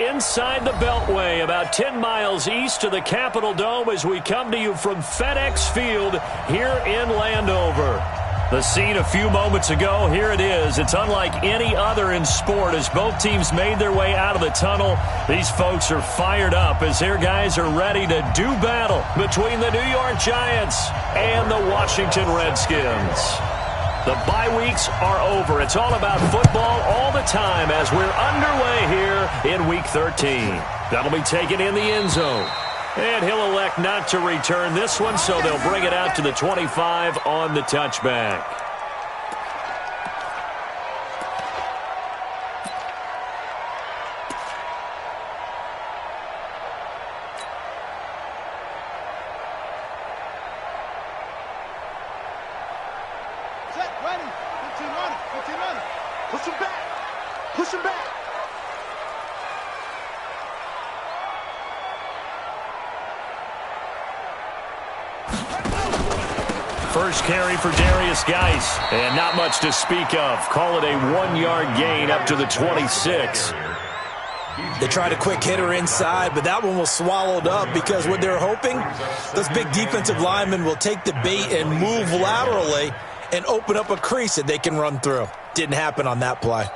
Inside the Beltway, about 10 miles east of the Capitol Dome as we come to you from FedEx Field here in Landover. The scene a few moments ago, here it is. It's unlike any other in sport as both teams made their way out of the tunnel. These folks are fired up as their guys are ready to do battle between the New York Giants and the Washington Redskins. The bye weeks are over. It's all about football all the time as we're underway here in Week 13. That'll be taken in the end zone. And he'll elect not to return this one, so they'll bring it out to the 25 on the touchback. First carry for Darius Geis, and not much to speak of. Call it a 1-yard gain up to the 26. They tried a quick hitter inside, but that one was swallowed up because what they're hoping, those big defensive linemen will take the bait and move laterally and open up a crease that they can run through. Didn't happen on that play.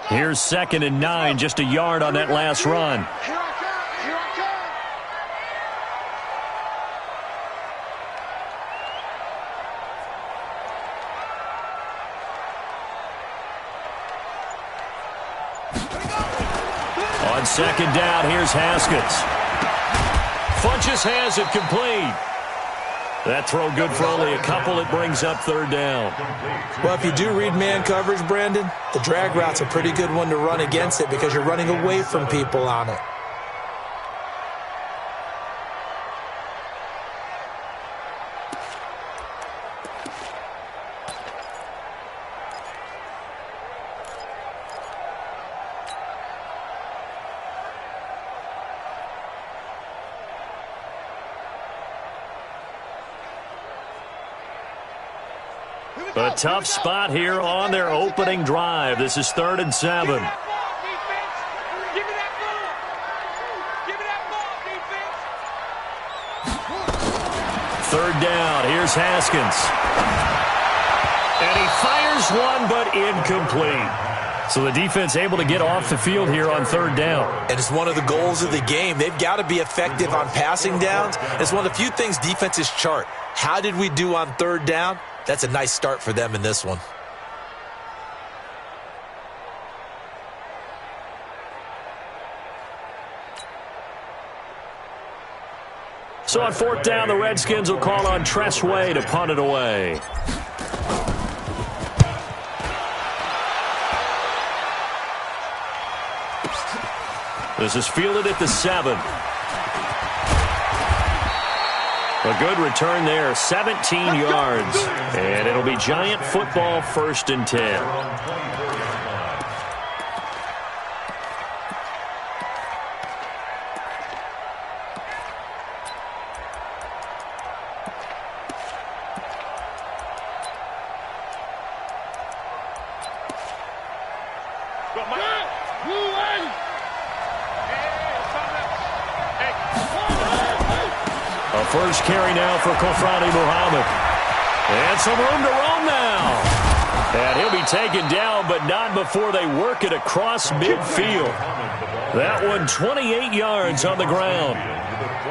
Here's 2nd and 9, just a yard on that last run. On 2nd down, here's Haskins. Funchess has it complete. That throw good for only a couple. It brings up 3rd down. Well, if you do read man coverage, Brandon, the drag route's a pretty good one to run against it because you're running away from people on it. A tough spot here on their opening drive. This is 3rd and 7. Third down. Here's Haskins. And he fires one, but incomplete. So the defense able to get off the field here on 3rd down. And it's one of the goals of the game. They've got to be effective on passing downs. It's one of the few things defenses chart. How did we do on 3rd down? That's a nice start for them in this one. So on 4th down, the Redskins will call on Tressway to punt it away. This is fielded at the 7. A good return there, 17 yards. And it'll be Giant football, 1st and 10. First carry now for Kofrani Muhammad. And some room to roam now. And he'll be taken down, but not before they work it across midfield. That one 28 yards on the ground.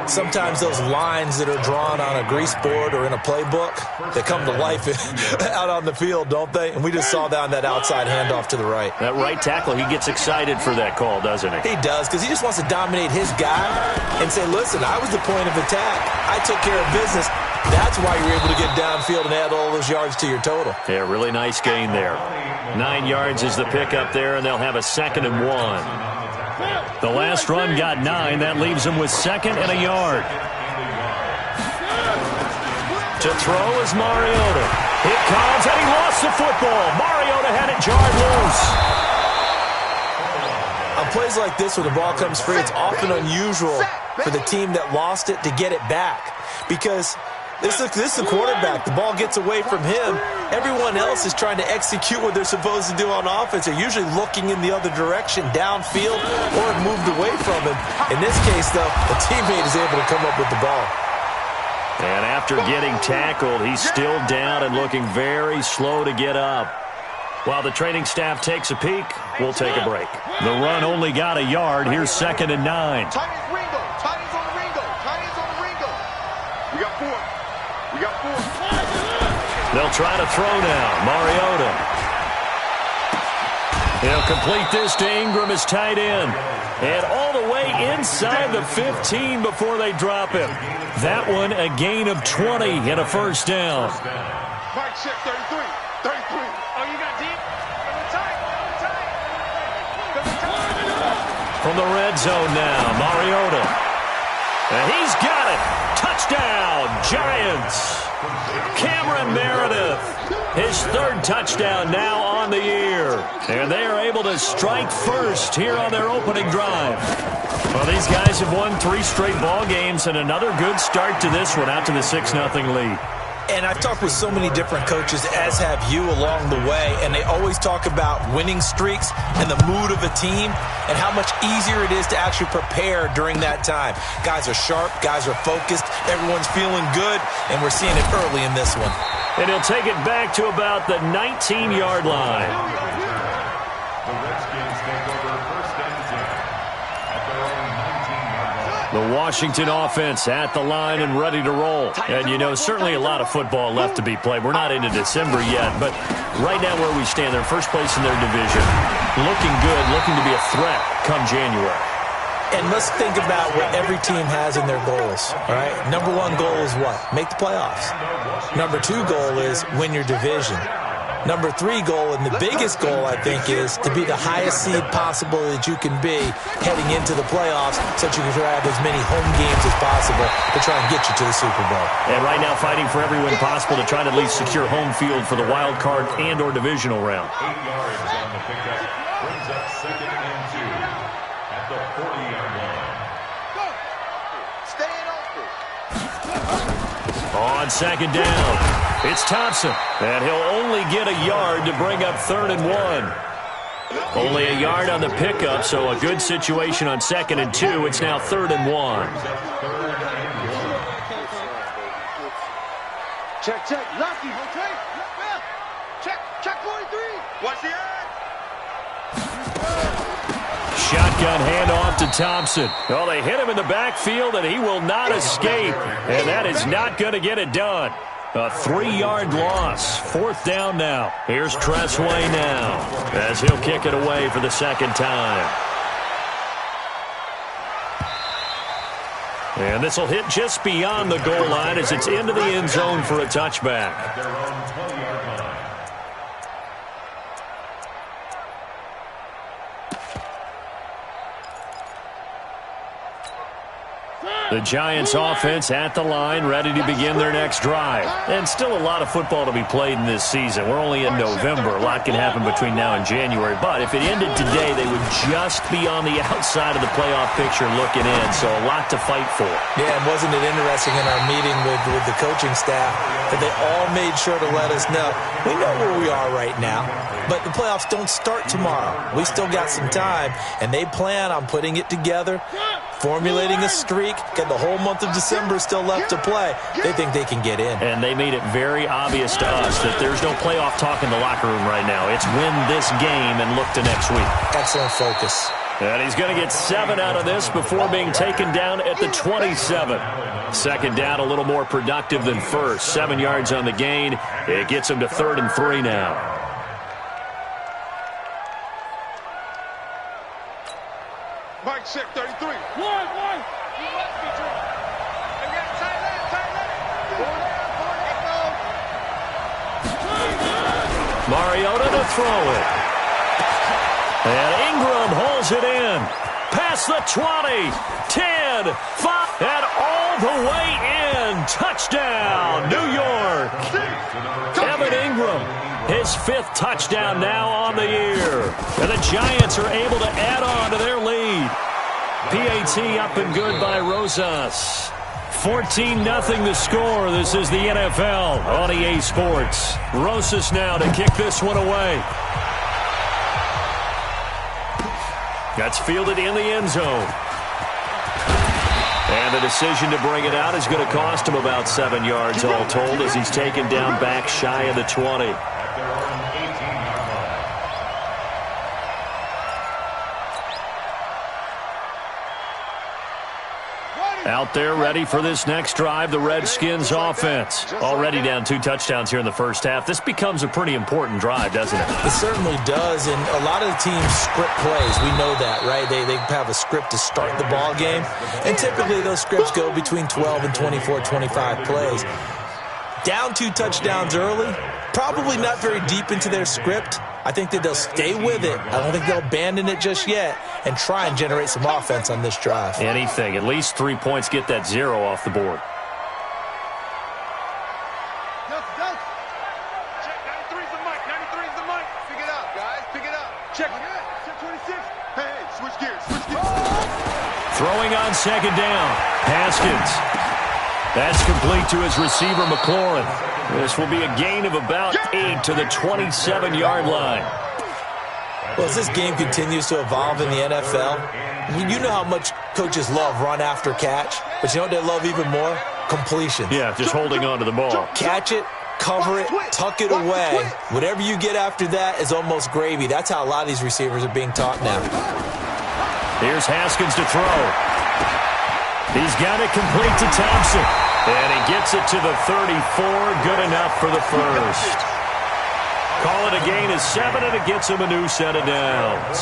Sometimes those lines that are drawn on a grease board or in a playbook, they come to life out on the field, don't they? And we just saw that on that outside handoff to the right. That right tackle, he gets excited for that call, doesn't he? He does, because he just wants to dominate his guy and say, listen, I was the point of attack. I took care of business. That's why you're able to get downfield and add all those yards to your total. Yeah, really nice gain there. 9 yards is the pickup there, and they'll have a 2nd and 1. The last run got 9. That leaves them with 2nd and a yard. To throw is Mariota. It comes, and he lost the football. Mariota had it jarred loose. On plays like this where the ball comes free, it's often unusual for the team that lost it to get it back because This is the quarterback. The ball gets away from him. Everyone else is trying to execute what they're supposed to do on offense. They're usually looking in the other direction, downfield, or have moved away from him. In this case, though, a teammate is able to come up with the ball. And after getting tackled, he's still down and looking very slow to get up. While the training staff takes a peek, we'll take a break. The run only got a yard. Here's 2nd and 9. They'll try to throw now. Mariota. He'll complete this to Ingram, his tight end. And all the way inside the 15 before they drop him. That one a gain of 20 and a first down. Mike check 33. 33. Oh, you got deep? From the red zone now, Mariota. And he's got it. Touchdown, Giants. Cameron Meredith, his 3rd touchdown now on the year. And they are able to strike first here on their opening drive. Well, these guys have won 3 straight ball games and another good start to this one out to the 6-0 lead. And I've talked with so many different coaches, as have you, along the way, and they always talk about winning streaks and the mood of a team and how much easier it is to actually prepare during that time. Guys are sharp, guys are focused, everyone's feeling good, and we're seeing it early in this one. And he'll take it back to about the 19-yard line. The Redskins take over 1st and 10 at their own 19-yard line. The Washington offense at the line and ready to roll. And, you know, certainly a lot of football left to be played. We're not into December yet, but right now where we stand, they're first place in their division. Looking good, looking to be a threat come January. And let's think about what every team has in their goals, all right? Number 1 goal is what? Make the playoffs. Number 2 goal is win your division. Number 3 goal, and the biggest goal, I think, is to be the highest seed possible that you can be heading into the playoffs so that you can have as many home games as possible to try and get you to the Super Bowl. And right now fighting for every win possible to try to at least secure home field for the wild card and or divisional round. 8 yards on the pickup brings up 2nd and 2 at the 40-yard line. Go! Staying open. On 2nd down, it's Thompson, and he'll only get a yard to bring up 3rd and 1. Only a yard on the pickup, so a good situation on 2nd and 2. It's now 3rd and 1. Check, check. Lucky. Okay. Check 43. Watch the eye. Shotgun handoff to Thompson. Well, they hit him in the backfield, and he will not escape. And that is not going to get it done. A 3-yard loss. 4th down now. Here's Tressway now as he'll kick it away for the 2nd time. And this will hit just beyond the goal line as it's into the end zone for a touchback. At their own 20-yard line. The Giants offense at the line, ready to begin their next drive. And still a lot of football to be played in this season. We're only in November. A lot can happen between now and January. But if it ended today, they would just be on the outside of the playoff picture looking in. So a lot to fight for. Yeah, and wasn't it interesting in our meeting with the coaching staff that they all made sure to let us know, we know where we are right now, but the playoffs don't start tomorrow. We still got some time, and they plan on putting it together, formulating a streak, got the whole month of December still left to play. They think they can get in. And they made it very obvious to us that there's no playoff talk in the locker room right now. It's win this game and look to next week. Excellent focus. And he's going to get 7 out of this before being taken down at the 27. 2nd down, a little more productive than first. 7 yards on the gain. It gets him to 3rd and 3 now. Mike check 33. One. You must be true. Tight left. Mariota to throw it. And Ingram holds it in. Past the 20, 10, 5, and all the way in. Touchdown, New York. Evan Ingram, his 5th touchdown now on the year. And the Giants are able to add on to their lead. PAT up and good by Rosas. 14-0 the score. This is the NFL on EA Sports. Rosas now to kick this one away. That's fielded in the end zone. And the decision to bring it out is going to cost him about 7 yards all told as he's taken down back shy of the 20. Out there ready for this next drive, the Redskins offense. Already down 2 touchdowns here in the first half. This becomes a pretty important drive, doesn't it? It certainly does, and a lot of the teams script plays. We know that, right? They have a script to start the ball game, and typically those scripts go between 12 and 24, 25 plays. Down 2 touchdowns early, probably not very deep into their script. I think that they'll stay with it. I don't think they'll abandon it just yet and try and generate some offense on this drive. Anything. At least 3 points, get that 0 off the board. Check, 93's the mic. 93's the mic. Pick it up, guys. Pick it up. Check. Check 26. Hey, switch gears. Switch gears. Throwing on second down. Haskins. That's complete to his receiver, McLaurin. This will be a gain of about 8 to the 27-yard line. Well, as this game continues to evolve in the NFL, you know how much coaches love run after catch, but you know what they love even more? Completions. Yeah, just holding on to the ball. Catch it, cover it, tuck it away. Whatever you get after that is almost gravy. That's how a lot of these receivers are being taught now. Here's Haskins to throw. He's got it complete to Thompson. And he gets it to the 34. Good enough for the first. Call it a gain of 7, and it gets him a new set of downs.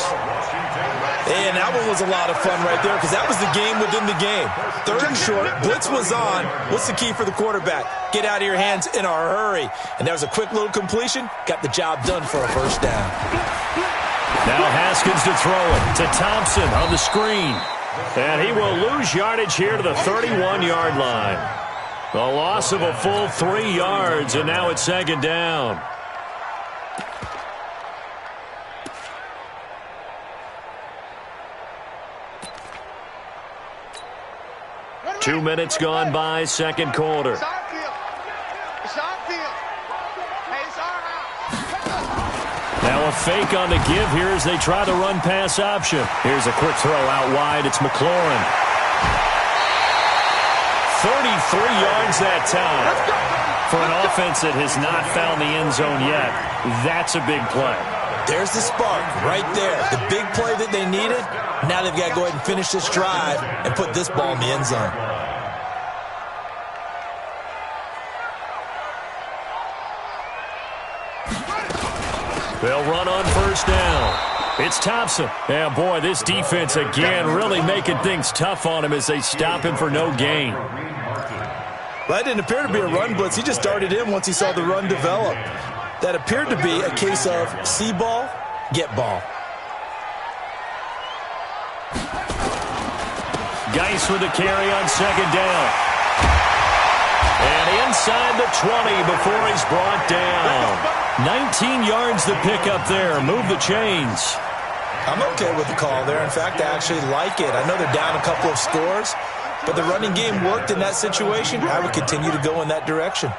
And that one was a lot of fun right there because that was the game within the game. 3rd and short, blitz was on. What's the key for the quarterback? Get out of your hands in a hurry. And that was a quick little completion. Got the job done for a first down. Now Haskins to throw it to Thompson on the screen. And he will lose yardage here to the 31-yard line. A loss of a full 3 yards, and now it's second down. Two minutes gone by, second quarter. It's our field. It's our field. Hey, it's our house. Now a fake on the give here as they try the run-pass option. Here's a quick throw out wide. It's McLaurin. 33 yards that time. For an offense that has not found the end zone yet, that's a big play. There's the spark right there. The big play that they needed. Now they've got to go ahead and finish this drive and put this ball in the end zone. They'll run on first down. It's Thompson. Yeah, boy, this defense again really making things tough on him as they stop him for no gain. Well, that didn't appear to be a run blitz. He just darted in once he saw the run develop. That appeared to be a case of see ball, get ball. Geis with the carry on second down. And inside the 20 before he's brought down. 19 yards to pick up there. Move the chains. I'm okay with the call there. In fact, I actually like it. I know they're down a couple of scores, but the running game worked in that situation. I would continue to go in that direction.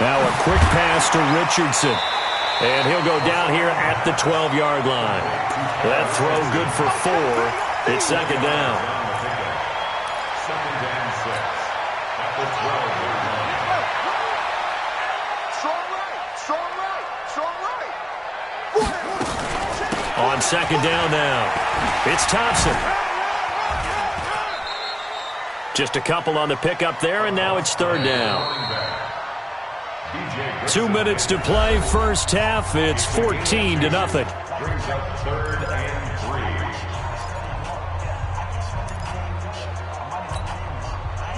Now a quick pass to Richardson. And he'll go down here at the 12-yard line. That throw good for 4. It's second down. Second down 6. At the 12-yard line. Strong right. Strong right. Strong right. On second down now, it's Thompson. Just a couple on the pickup there, and now it's third down. 2 minutes to play, first half. It's 14-0. Brings up 3rd and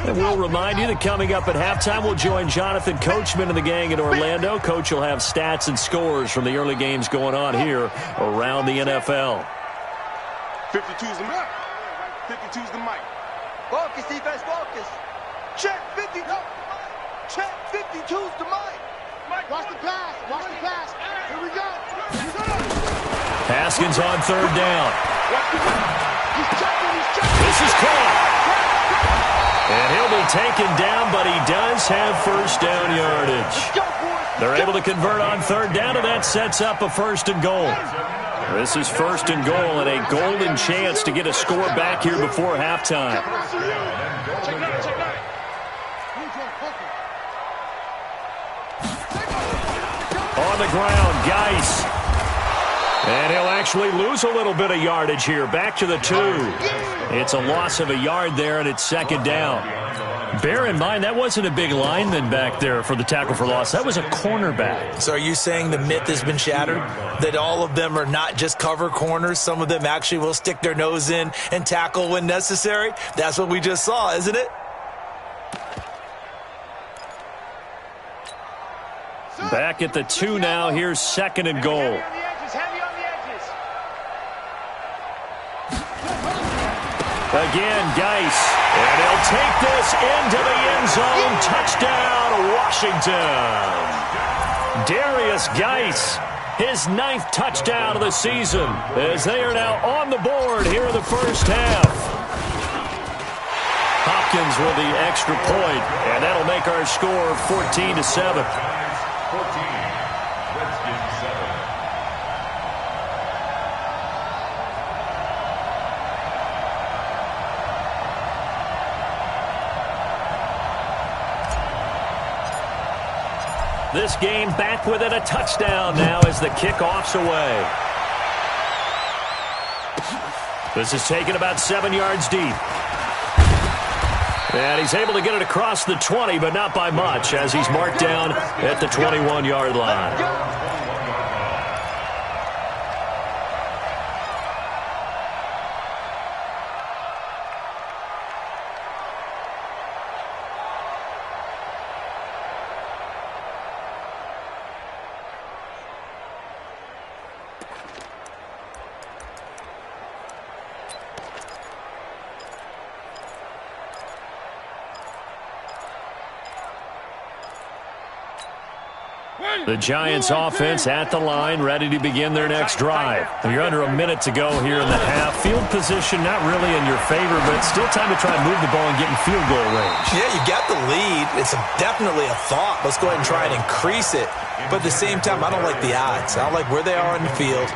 3. And we'll remind you that coming up at halftime, we'll join Jonathan Coachman and the gang in Orlando. Coach will have stats and scores from the early games going on here around the NFL. 52's the mic. 52's the mic. Focus, defense, focus. Check 50. Check 52's the mic. Watch the pass. Watch the pass. Here we go. Haskins on third down. This is caught. And he'll be taken down, but he does have first down yardage. They're able to convert on third down, and that sets up a first and goal. This is first and goal and a golden chance to get a score back here before halftime. On the ground, Geis. And he'll actually lose a little bit of yardage here. Back to the 2. It's a loss of a yard there, and it's second down. Bear in mind, that wasn't a big lineman back there for the tackle for loss. That was a cornerback. So are you saying the myth has been shattered? That all of them are not just cover corners? Some of them actually will stick their nose in and tackle when necessary? That's what we just saw, isn't it? Back at the 2 now. Here's second and goal. Again, Geis. And he'll take this into the end zone. Touchdown, Washington. Darius Geis, his 9th touchdown of the season, as they are now on the board here in the first half. Hopkins with the extra point, and that'll make our score 14-7. 14, Redskins 7. This game back within a touchdown now as the kickoff's away. This is taken about 7 yards deep. And he's able to get it across the 20, but not by much, as he's marked down at the 21-yard line. The Giants offense at the line, ready to begin their next drive. You're under a minute to go here in the half. Field position not really in your favor, but still time to try and move the ball and get in field goal range. Yeah, you got the lead. It's definitely a thought. Let's go ahead and try and increase it. But at the same time, I don't like the odds. I don't like where they are in the field.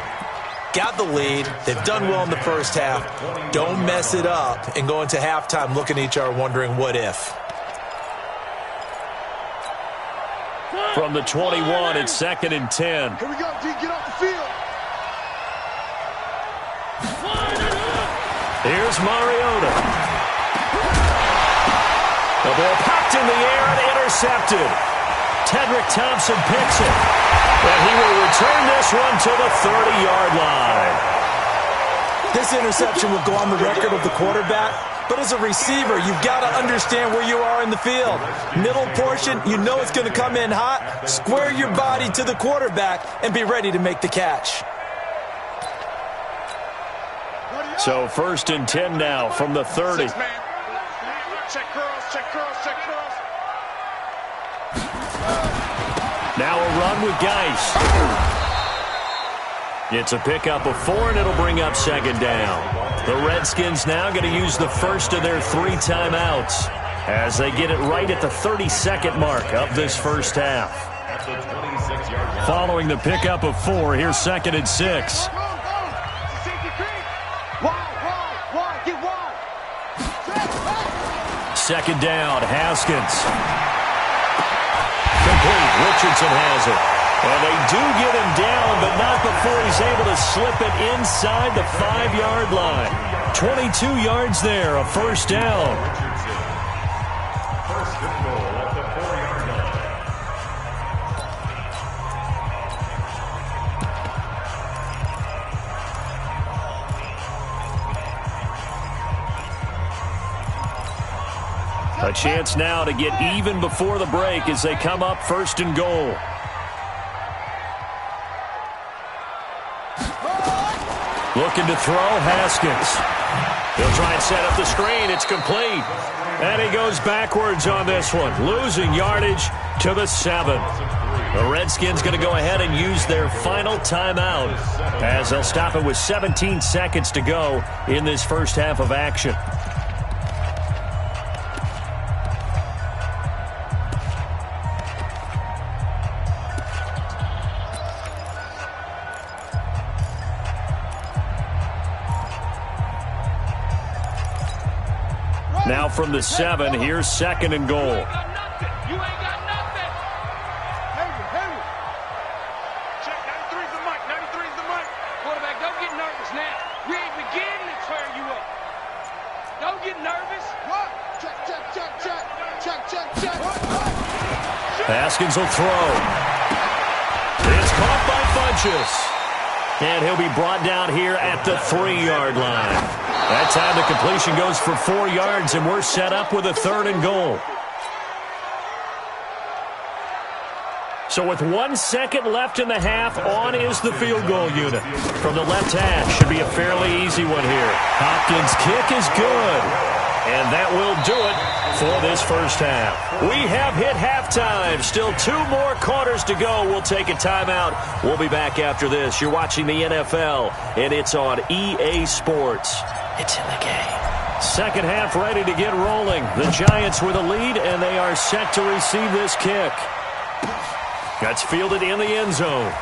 Got the lead. They've done well in the first half. Don't mess it up and go into halftime looking at each other wondering what if. From the 21, it's second and 10. Here we go, D. Get off the field. Here's Mariota. The ball popped in the air and intercepted. Tedrick Thompson picks it. And he will return this one to the 30-yard line. This interception will go on the record of the quarterback. But as a receiver, you've got to understand where you are in the field. Middle portion, you know it's going to come in hot. Square your body to the quarterback and be ready to make the catch. So first and 10 now from the 30. Check curls, check curls, check curls. Now a run with Geis. It's a pickup of 4, and it'll bring up second down. The Redskins now going to use the first of their 3 timeouts as they get it right at the 32nd mark of this first half. Following the pickup of 4, here's second and 6. Second down, Haskins. Complete. Richardson has it. And they do get him down, but not before he's able to slip it inside the 5-yard line. 22 yards there, a first down. First and goal at the 4-yard line. A chance now to get even before the break as they come up first and goal. Looking to throw, Haskins. He'll try and set up the screen. It's complete. And he goes backwards on this one, losing yardage to the 7. The Redskins going to go ahead and use their final timeout as they'll stop it with 17 seconds to go in this first half of action. Now from the 7, here's 2nd and goal. You ain't got nothing. Henry. Check, 93's the mic. 93's the mic. Quarterback, don't get nervous now. We ain't beginning to tear you up. Don't get nervous. What? Check. Haskins will throw. It's caught by Funchess. And he'll be brought down here at the 3-yard line. That time the completion goes for 4 yards, and we're set up with a 3rd and goal. So with 1 second left in the half, on is the field goal unit. From the left hash, should be a fairly easy one here. Hopkins' kick is good. And that will do it for this first half. We have hit halftime. Still 2 more quarters to go. We'll take a timeout. We'll be back after this. You're watching the NFL, and it's on EA Sports. It's in the game. Second half ready to get rolling. The Giants with a lead, and they are set to receive this kick. That's fielded in the end zone.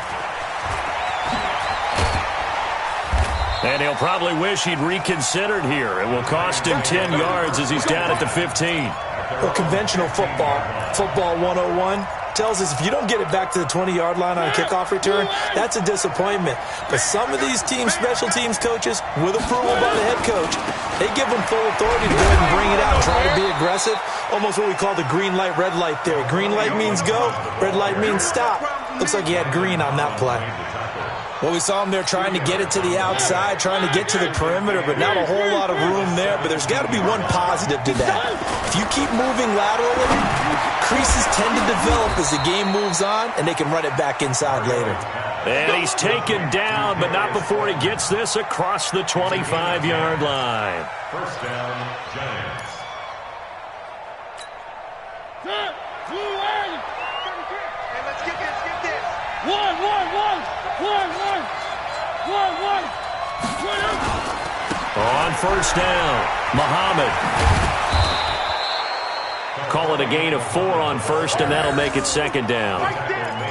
And he'll probably wish he'd reconsidered here. It will cost him 10 yards as he's down at the 15. Well, conventional football 101, tells us if you don't get it back to the 20-yard line on a kickoff return, that's a disappointment. But some of these special teams coaches, with approval by the head coach, they give them full authority to go ahead and bring it out and try to be aggressive. Almost what we call the green light, red light theory. Green light means go, red light means stop. Looks like he had green on that play. Well, we saw him there trying to get it to the outside, trying to get to the perimeter, but not a whole lot of room there. But there's got to be one positive to that. If you keep moving laterally, creases tend to develop as the game moves on, and they can run it back inside later. And he's taken down, but not before he gets this across the 25-yard line. First down, Giants. Hey, let's get this. One. On first down, Muhammad. Call it a gain of 4 on first, and that'll make it 2nd down.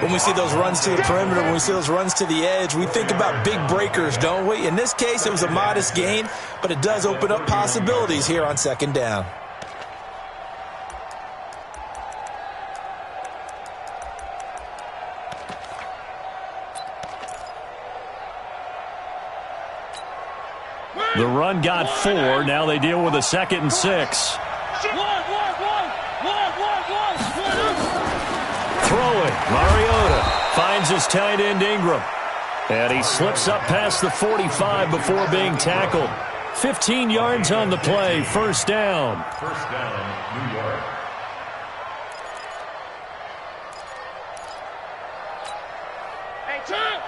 When we see those runs to the perimeter, when we see those runs to the edge, we think about big breakers, don't we? In this case, it was a modest gain, but it does open up possibilities here on 2nd down. The run got 4. Now they deal with a 2nd and 6. Throwing. Mariota finds his tight end Ingram. And he slips up past the 45 before being tackled. 15 yards on the play. First down. First down, New York. Hey, turn.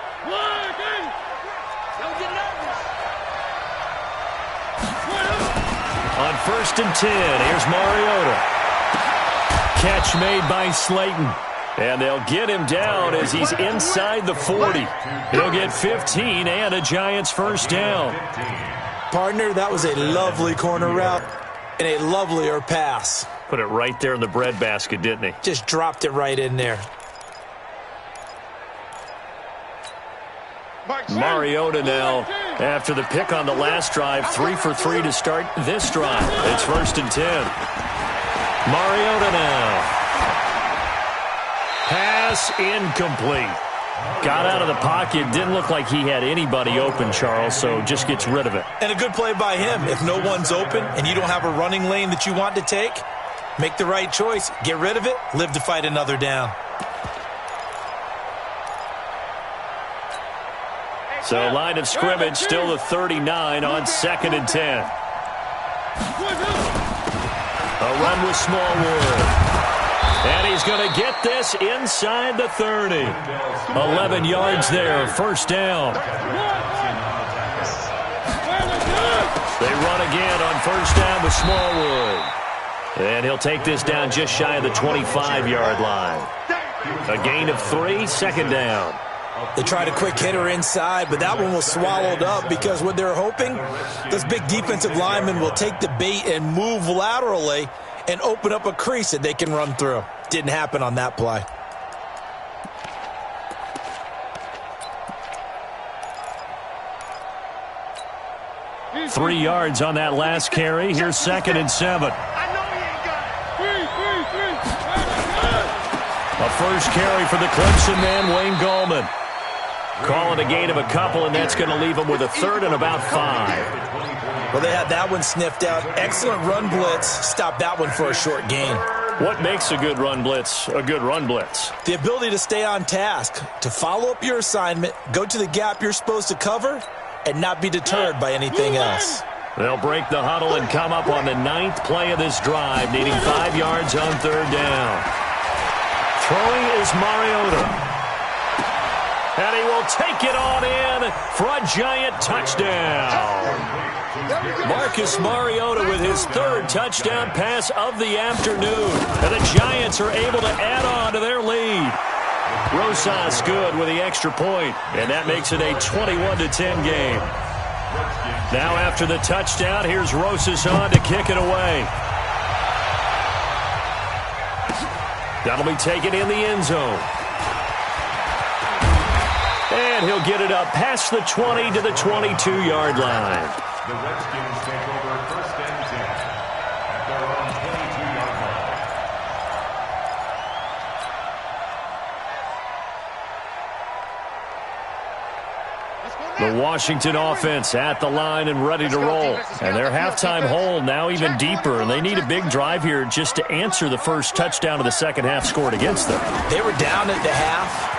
Don't get nervous. On 1st and 10, here's Mariota. Catch made by Slayton. And they'll get him down as he's inside the 40. He'll get 15 and a Giants first down. Partner, that was a lovely corner route and a lovelier pass. Put it right there in the breadbasket, didn't he? Just dropped it right in there. Mariota now, after the pick on the last drive, 3 for 3 to start this drive. It's 1st and 10. Mariota now. Pass incomplete. Got out of the pocket. Didn't look like he had anybody open, Charles, so just gets rid of it. And a good play by him. If no one's open and you don't have a running lane that you want to take, make the right choice. Get rid of it. Live to fight another down. So line of scrimmage still the 39 on 2nd and 10. A run with Smallwood. And he's going to get this inside the 30. 11 yards there, first down. They run again on first down with Smallwood. And he'll take this down just shy of the 25-yard line. A gain of 3, 2nd down. They tried a quick hitter inside, but that one was swallowed up because what they're hoping, those big defensive linemen will take the bait and move laterally and open up a crease that they can run through. Didn't happen on that play. 3 yards on that last carry. Here's 2nd and 7. I know he ain't got it. A first carry for the Clemson man, Wayne Gallman. Calling a gain of a couple, and that's going to leave them with a 3rd and about 5. Well, they had that one sniffed out. Excellent run blitz. Stop that one for a short gain. What makes a good run blitz a good run blitz? The ability to stay on task, to follow up your assignment, go to the gap you're supposed to cover, and not be deterred by anything else. They'll break the huddle and come up on the 9th play of this drive, needing 5 yards on 3rd down. Throwing is Mariota. And he will take it on in for a giant touchdown. Marcus Mariota with his 3rd touchdown pass of the afternoon. And the Giants are able to add on to their lead. Rosas good with the extra point, and that makes it a 21-10 game. Now after the touchdown, here's Rosas on to kick it away. That'll be taken in the end zone. And he'll get it up past the 20 to the 22-yard line. The Redskins take over 1st and 10 at their own 22-yard line. The Washington offense at the line and ready to roll. And their halftime hole now even deeper, and they need a big drive here just to answer the first touchdown of the second half scored against them. They were down at the half.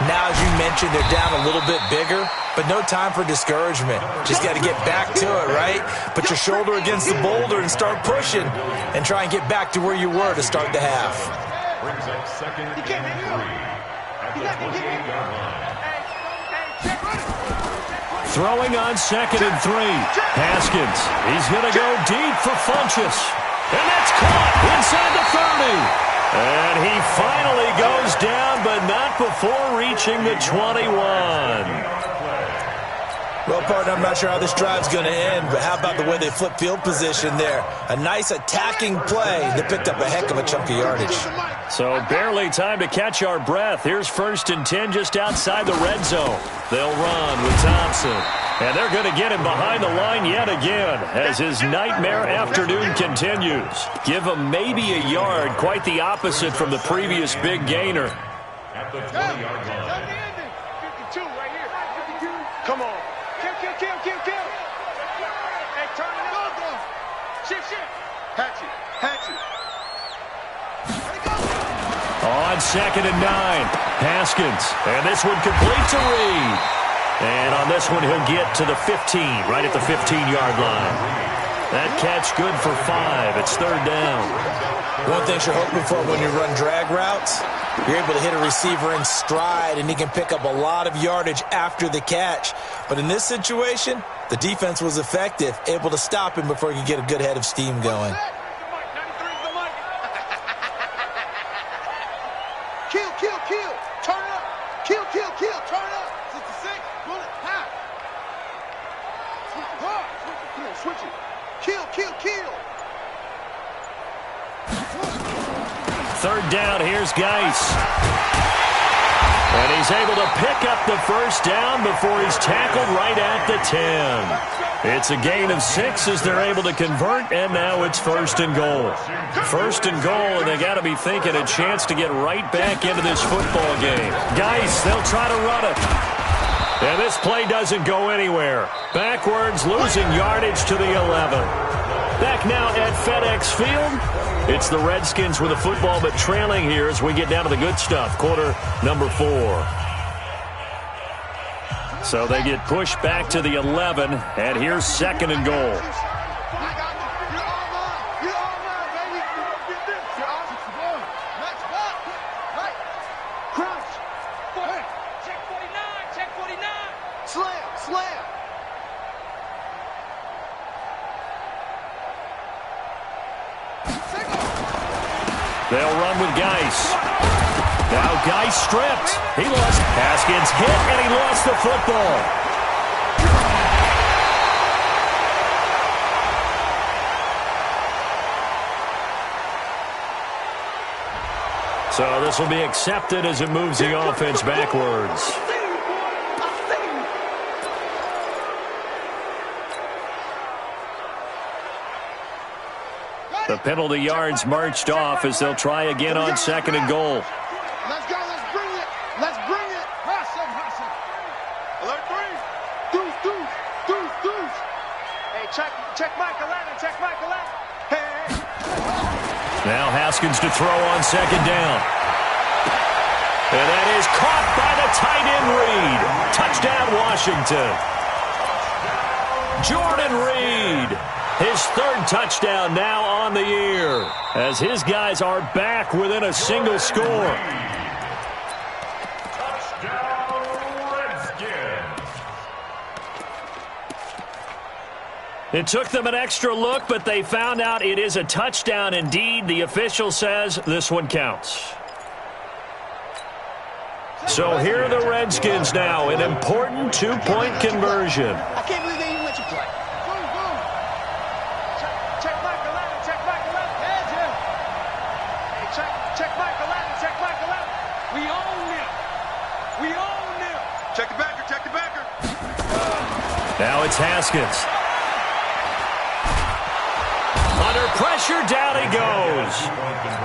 Now, as you mentioned, they're down a little bit bigger, but no time for discouragement. Just got to get back to it, right? Put your shoulder against the boulder and start pushing and try and get back to where you were to start the half. Brings up 2nd and 3 at the 28-yard line. Throwing on 2nd and 3. Haskins. He's going to go deep for Funchess. And that's caught inside the 30. And he finally goes down, but not before reaching the 21. Well, partner, I'm not sure how this drive's going to end, but how about the way they flip field position there? A nice attacking play that picked up a heck of a chunk of yardage. So barely time to catch our breath. Here's 1st and 10 just outside the red zone. They'll run with Thompson. And they're going to get him behind the line yet again as his nightmare afternoon continues. Give him maybe a yard, quite the opposite from the previous big gainer. At the 20-yard line. 52 right here. 52. Come on. Kill. Hey, turn it up. Shift. Hatchet. On 2nd and 9, Haskins. And this one complete to Reed. And on this one, he'll get to the 15, right at the 15-yard line. That catch good for 5. It's 3rd down. One thing you're hoping for when you run drag routes, you're able to hit a receiver in stride, and he can pick up a lot of yardage after the catch. But in this situation, the defense was effective, able to stop him before he could get a good head of steam going. Kill. Turn up. Kill. Turn up. 66. Bullet. Half. Switch it. Kill. 3rd down, here's Geis. And he's able to pick up the 1st down before he's tackled right at the 10. It's a gain of 6 as they're able to convert, and now it's 1st and goal. 1st and goal, and they got to be thinking a chance to get right back into this football game. Geis, they'll try to run it. And this play doesn't go anywhere. Backwards, losing yardage to the 11. Back now at FedEx Field. It's the Redskins with the football, but trailing here as we get down to the good stuff. Quarter number 4. So they get pushed back to the 11, and here's 2nd and goal. Slam. They'll run with Geis. Now Geis stripped. He lost. Haskins hit, and he lost the football. So this will be accepted as it moves the offense backwards. penalty yards marched off as they'll try again on 2nd and goal. Let's go. Let's bring it. Let's bring it. Hustle. Alert 3. Deuce. Hey, check Michael Allen. Check Michael Allen. Hey. Now Haskins to throw on 2nd down. And that is caught by the tight end Reed. Touchdown, Washington. Jordan Reed, his 3rd touchdown now on the year, as his guys are back within a single score. Touchdown, Redskins. It took them an extra look, but they found out it is a touchdown indeed. The official says this one counts. So here are the Redskins now, an important 2-point conversion. I can't believe they even let you play. Check Michael Allen. Check Michael Allen. Edge him. Hey, check Michael Allen. Check Michael Allen. We own them. Check the backer. Now it's Haskins. Under pressure, down he goes.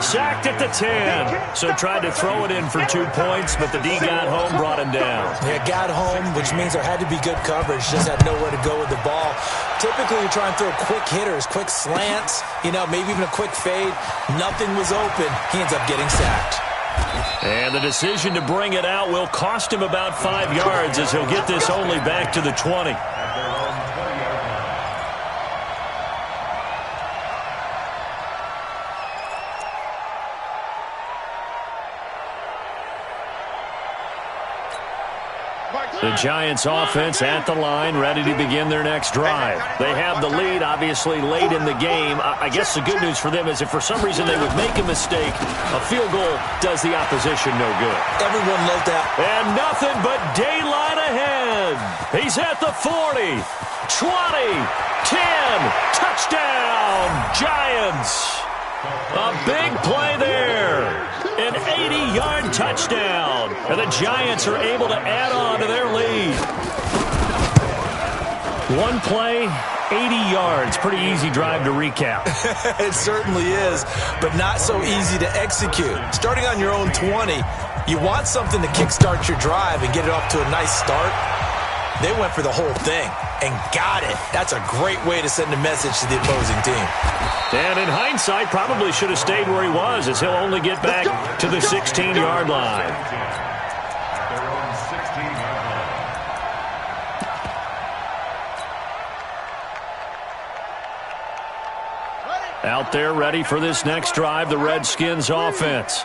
Sacked at the 10. So tried to throw it in for 2 points, but the D got home, brought him down. Yeah, got home, which means there had to be good coverage. Just had nowhere to go with the ball. Typically, you try and throw quick hitters, quick slants, maybe even a quick fade. Nothing was open. He ends up getting sacked. And the decision to bring it out will cost him about 5 yards as he'll get this only back to the 20. The Giants offense at the line, ready to begin their next drive. They have the lead, obviously, late in the game. I guess the good news for them is if for some reason they would make a mistake, a field goal does the opposition no good. Everyone loved that. And nothing but daylight ahead. He's at the 40, 20, 10, touchdown, Giants. A big play there. An 80-yard touchdown. And the Giants are able to add on to their lead. One play, 80 yards. Pretty easy drive to recap. It certainly is, but not so easy to execute. Starting on your own 20, you want something to kickstart your drive and get it off to a nice start. They went for the whole thing and got it. That's a great way to send a message to the opposing team. And in hindsight, probably should have stayed where he was, as he'll only get back to the 16-yard line. At their own 16-yard line. Out there ready for this next drive, the Redskins offense.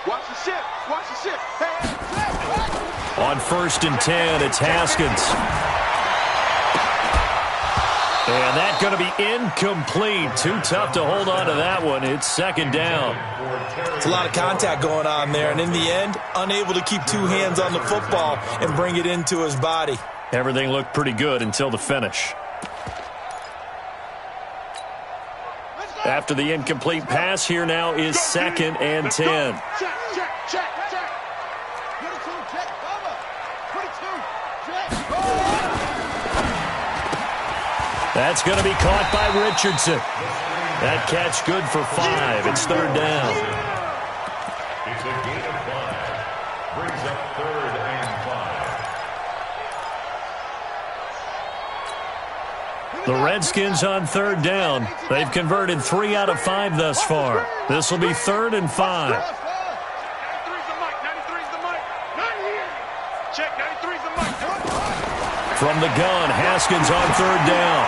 Watch the ship. On 1st and 10, it's Haskins. And that's going to be incomplete. Too tough to hold on to that one. It's 2nd down. It's a lot of contact going on there, and in the end, unable to keep 2 hands on the football and bring it into his body. Everything looked pretty good until the finish. After the incomplete pass, here now is 2nd and 10. Check. That's going to be caught by Richardson. That catch good for 5. It's 3rd down. It's a gain of 5. Brings up 3rd and 5. The Redskins on 3rd down. They've converted 3 out of 5 thus far. This will be 3rd and 5. 93's the mic. 93's the mic. Not here. Check. 93's the mic. From the gun, Haskins on 3rd down.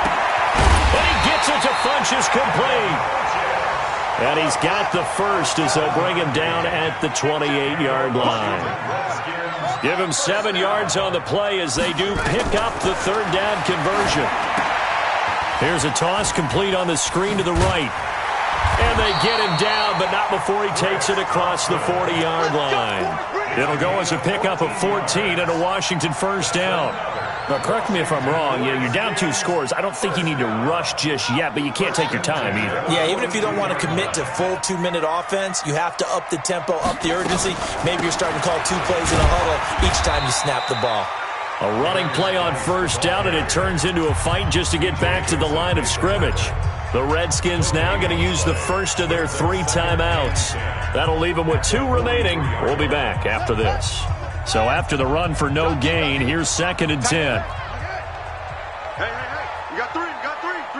And he gets it to Funchess complete. And he's got the first as they'll bring him down at the 28-yard line. Give him 7 yards on the play as they do pick up the 3rd down conversion. Here's a toss complete on the screen to the right. And they get him down, but not before he takes it across the 40-yard line. It'll go as a pickup of 14 and a Washington 1st down. Now, correct me if I'm wrong. You're down 2 scores. I don't think you need to rush just yet, but you can't take your time either. Yeah, even if you don't want to commit to full 2-minute offense, you have to up the tempo, up the urgency. Maybe you're starting to call 2 plays in a huddle each time you snap the ball. A running play on 1st down, and it turns into a fight just to get back to the line of scrimmage. The Redskins now going to use the first of their 3 timeouts. That'll leave them with 2 remaining. We'll be back after this. So after the run for no gain, here's 2nd and 10. Hey, you got 3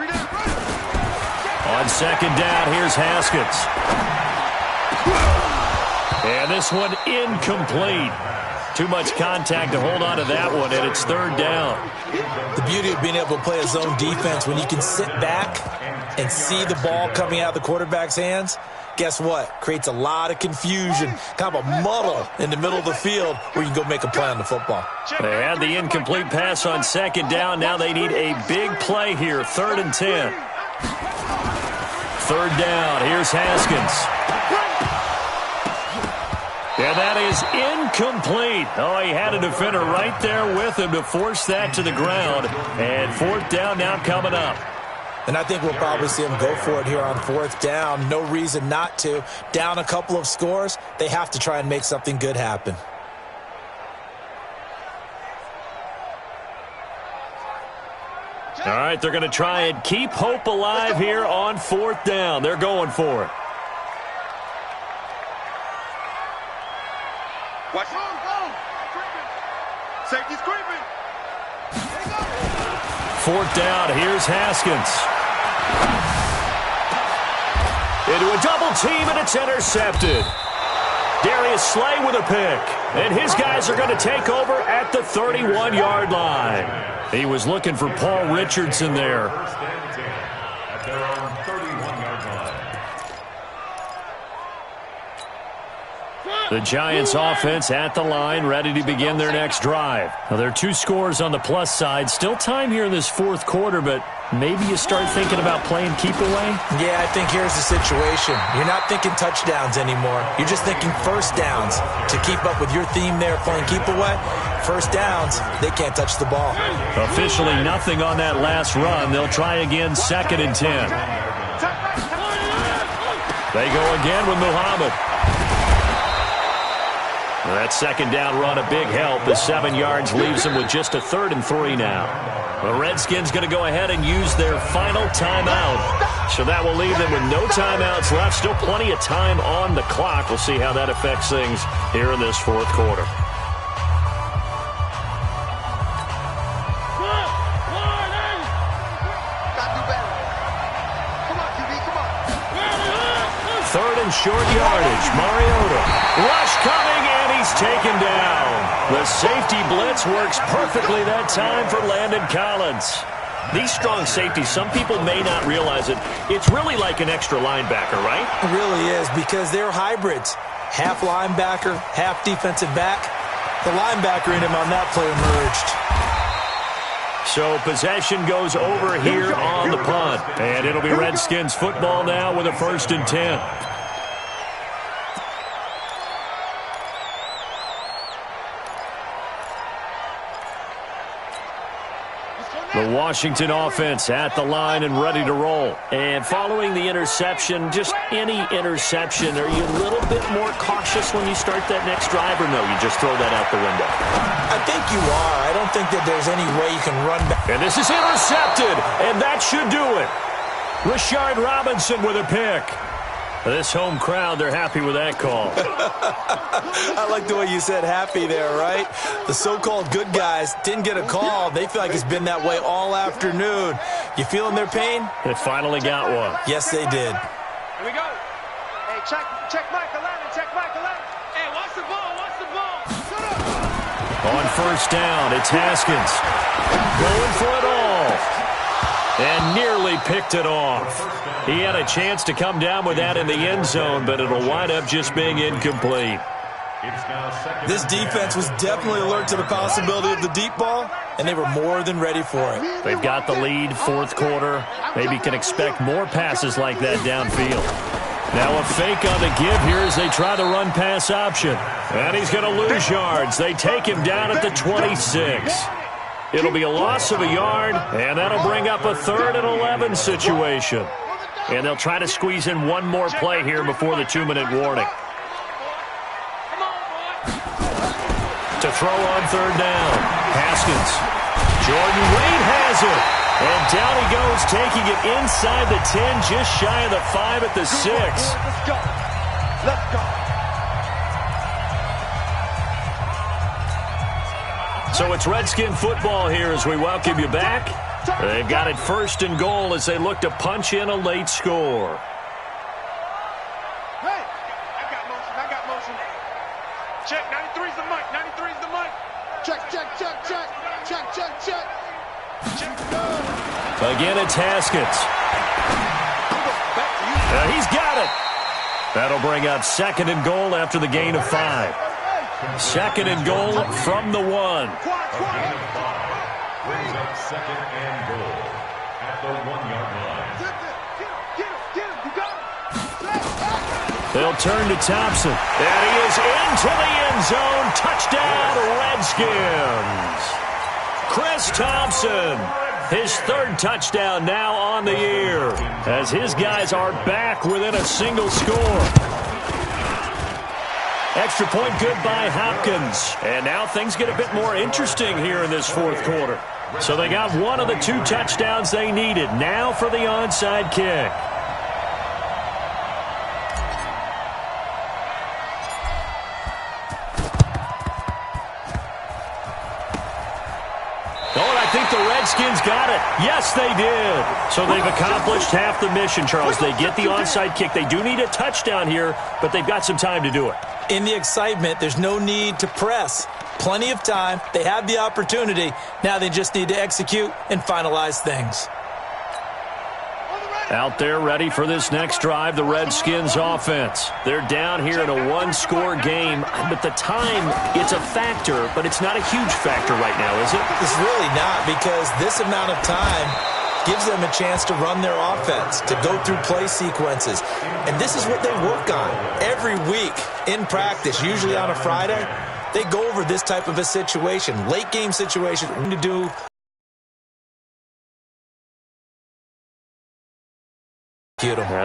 down. On 2nd down, here's Haskins. And this one incomplete. Too much contact to hold on to that one, and it's 3rd down. The beauty of being able to play a zone defense, when you can sit back and see the ball coming out of the quarterback's hands, guess what? Creates a lot of confusion, kind of a muddle in the middle of the field where you can go make a play on the football. They had the incomplete pass on 2nd down. Now they need a big play here, 3rd and 10. 3rd down, here's Haskins. And that is incomplete. Oh, he had a defender right there with him to force that to the ground. And 4th down now coming up. And I think we'll probably see him go for it here on 4th down. No reason not to. Down a couple of scores, they have to try and make something good happen. All right, they're going to try and keep hope alive here on 4th down. They're going for it. Watch him. Safety's creeping. 4th down, here's Haskins. Into a double team, and it's intercepted. Darius Slay with a pick. And his guys are going to take over at the 31-yard line. He was looking for Paul Richardson there. First and 10 at their own 31-yard line. The Giants offense at the line, ready to begin their next drive. Now, there are 2 scores on the plus side. Still time here in this 4th quarter, but maybe you start thinking about playing keep away? Yeah, I think here's the situation. You're not thinking touchdowns anymore. You're just thinking first downs. To keep up with your theme there, playing keep away, first downs, they can't touch the ball. Officially nothing on that last run. They'll try again, 2nd and 10. They go again with Muhammad. That 2nd down run, a big help. The 7 yards leaves them with just a 3rd and 3 now. The Redskins going to go ahead and use their final timeout. So that will leave them with no timeouts left. Still plenty of time on the clock. We'll see how that affects things here in this 4th quarter. Third and short yardage. Mariota. Rush coming, and he's taken down. The safety blitz works perfectly that time for Landon Collins. These strong safeties, some people may not realize it. It's really like an extra linebacker, right? It really is, because they're hybrids. Half linebacker, half defensive back. The linebacker in him on that play emerged. So possession goes over here on the punt. And it'll be Redskins football now with a 1st and 10. The Washington offense at the line and ready to roll. And following the interception, just any interception, are you a little bit more cautious when you start that next drive, or no, you just throw that out the window? I think you are. I don't think that there's any way you can run back. And this is intercepted, and that should do it. Rashard Robinson with a pick. This home crowd, they're happy with that call. I like the way you said happy there, right? The so-called good guys didn't get a call. They feel like it's been that way all afternoon. You feeling their pain? They finally got one. Yes, they did. Here we go. Hey, check Michael Allen, check Michael Allen. Hey, watch the ball, watch the ball. Shut up. On 1st down, it's Haskins. Going for it all. And nearly picked it off. He had a chance to come down with that in the end zone, but it'll wind up just being incomplete. This defense was definitely alert to the possibility of the deep ball, and they were more than ready for it. They've got the lead, 4th quarter. Maybe can expect more passes like that downfield. Now a fake on the give here as they try the run-pass option. And he's going to lose yards. They take him down at the 26. It'll be a loss of a yard, and that'll bring up a 3rd and 11 situation. And they'll try to squeeze in one more play here before the 2-minute warning. To throw on 3rd down. Haskins. Jordan Reed has it. And down he goes, taking it inside the 10, just shy of the 5 at the 6. Let's go. Let's go. So it's Redskin football here as we welcome you back. They've got it 1st and goal as they look to punch in a late score. Hey, I got motion. Check, 93's the mic, 93's the mic. Check. Again, it's Haskins. He's got it. That'll bring up 2nd and goal after the gain of 5. 2nd and goal from the 1. Brings up 2nd and goal at the 1-yard line. Get him. You got him. They'll turn to Thompson. And he is into the end zone. Touchdown, Redskins. Chris Thompson, his 3rd touchdown now on the year, as his guys are back within a single score. Extra point good by Hopkins. And now things get a bit more interesting here in this 4th quarter. So they got one of the 2 touchdowns they needed. Now for the onside kick. I think the Redskins got it. Yes, they did. So they've accomplished half the mission, Charles. They get the onside kick. They do need a touchdown here, but they've got some time to do it. In the excitement, there's no need to press. Plenty of time. They have the opportunity. Now they just need to execute and finalize things. Out there ready for this next drive, the Redskins offense. They're down here in a 1-score game, but the time, it's a factor, but it's not a huge factor right now, is it? It's really not, because this amount of time gives them a chance to run their offense, to go through play sequences. And this is what they work on every week in practice, usually on a Friday. They go over this type of a situation, late game situation, to do.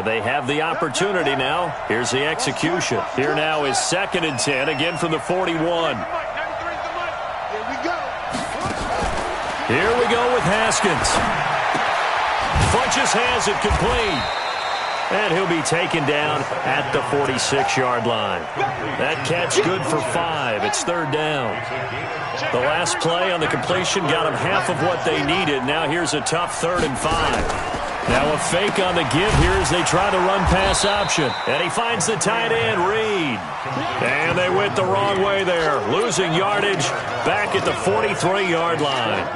They have the opportunity now. Here's the execution. Here now is 2nd and 10, again from the 41. Here we go with Haskins. Funches has it complete. And he'll be taken down at the 46-yard line. That catch good for 5. It's 3rd down. The last play on the completion got them half of what they needed. Now here's a tough 3rd and 5. Now a fake on the give here as they try to run pass option. And he finds the tight end, Reed. And they went the wrong way there. Losing yardage back at the 43-yard line.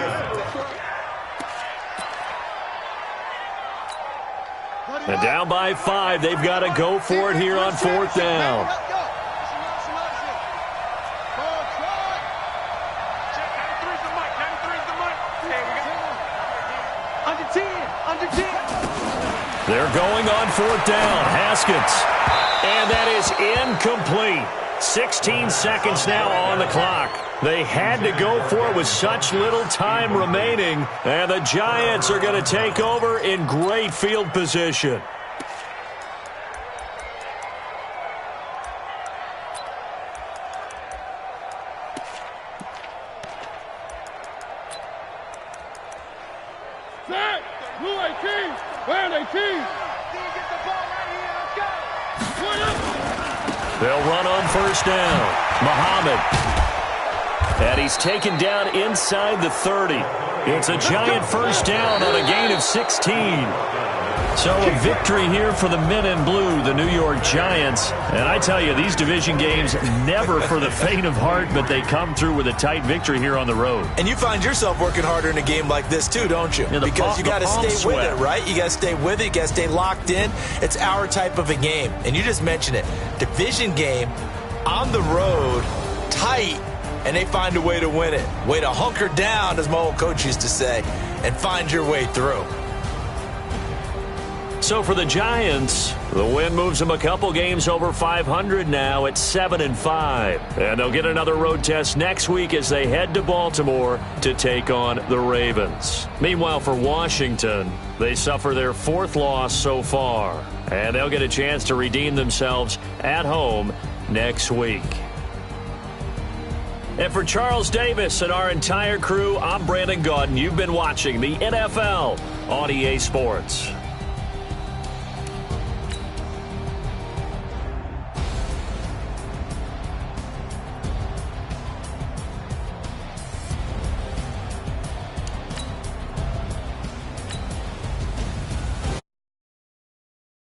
And down by 5. They've got to go for it here on 4th down. They're going on 4th down. Haskins. And that is incomplete. 16 seconds now on the clock. They had to go for it with such little time remaining. And the Giants are going to take over in great field position. They'll run on 1st down. Muhammad. And he's taken down inside the 30. It's a Giant 1st down on a gain of 16. So a victory here for the men in blue, the New York Giants. And I tell you, these division games, never for the faint of heart, but they come through with a tight victory here on the road. And you find yourself working harder in a game like this too, don't you? Because you got to stay with it, right? You got to stay with it. You got to stay locked in. It's our type of a game. And you just mentioned it. Division game, on the road, tight, and they find a way to win it. Way to hunker down, as my old coach used to say, and find your way through. So for the Giants, the win moves them a couple games over 500 now at 7-5. And they'll get another road test next week as they head to Baltimore to take on the Ravens. Meanwhile, for Washington, they suffer their 4th loss so far. And they'll get a chance to redeem themselves at home next week. And for Charles Davis and our entire crew, I'm Brandon Gaudin. You've been watching the NFL on EA Sports.